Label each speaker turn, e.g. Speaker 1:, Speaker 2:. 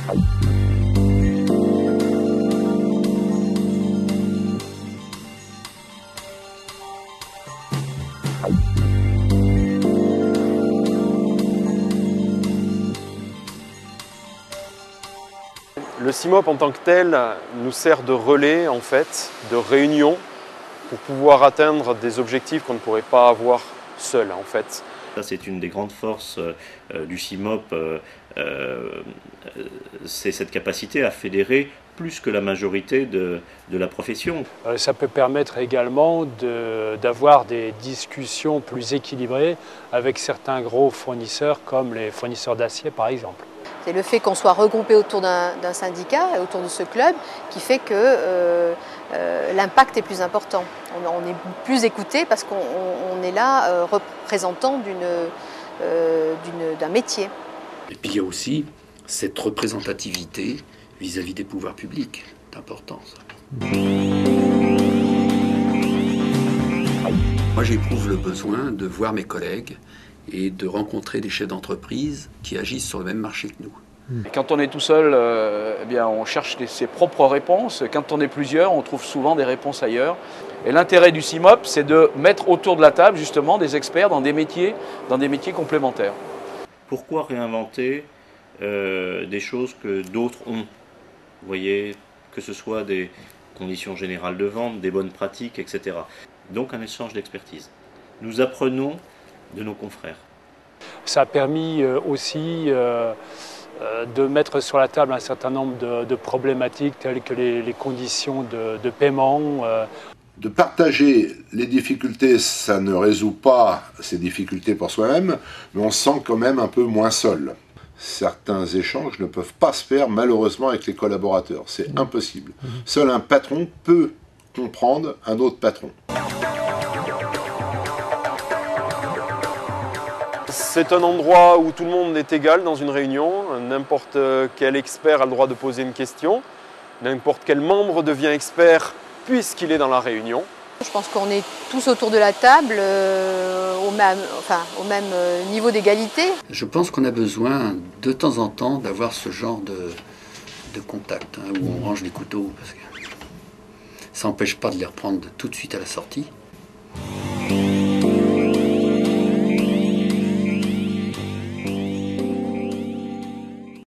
Speaker 1: Le CIMOP en tant que tel nous sert de relais, en fait, de réunion pour pouvoir atteindre des objectifs qu'on ne pourrait pas avoir seul, en fait.
Speaker 2: Ça, c'est une des grandes forces du CIMOP, c'est cette capacité à fédérer plus que la majorité de la profession.
Speaker 3: Ça peut permettre également d'avoir des discussions plus équilibrées avec certains gros fournisseurs comme les fournisseurs d'acier par exemple.
Speaker 4: C'est le fait qu'on soit regroupé autour d'un syndicat, autour de ce club, qui fait que l'impact est plus important. On est plus écouté parce qu'on est là représentant d'un métier.
Speaker 5: Et puis il y a aussi cette représentativité vis-à-vis des pouvoirs publics. C'est important ça. Moi j'éprouve le besoin de voir mes collègues et de rencontrer des chefs d'entreprise qui agissent sur le même marché que nous.
Speaker 6: Quand on est tout seul, eh bien, on cherche ses propres réponses. Quand on est plusieurs, on trouve souvent des réponses ailleurs. Et l'intérêt du CIMOP, c'est de mettre autour de la table justement des experts dans des métiers complémentaires.
Speaker 2: Pourquoi réinventer des choses que d'autres ont? Vous voyez, que ce soit des conditions générales de vente, des bonnes pratiques, etc. Donc un échange d'expertise. Nous apprenons de nos confrères.
Speaker 3: Ça a permis aussi de mettre sur la table un certain nombre de problématiques telles que les conditions de paiement.
Speaker 7: De partager les difficultés, ça ne résout pas ces difficultés pour soi-même, mais on se sent quand même un peu moins seul. Certains échanges ne peuvent pas se faire malheureusement avec les collaborateurs, c'est impossible. Seul un patron peut comprendre un autre patron.
Speaker 1: C'est un endroit où tout le monde est égal dans une réunion. N'importe quel expert a le droit de poser une question. N'importe quel membre devient expert puisqu'il est dans la réunion.
Speaker 4: Je pense qu'on est tous autour de la table au même niveau d'égalité.
Speaker 5: Je pense qu'on a besoin de temps en temps d'avoir ce genre de contact où on range les couteaux. Parce que ça n'empêche pas de les reprendre tout de suite à la sortie.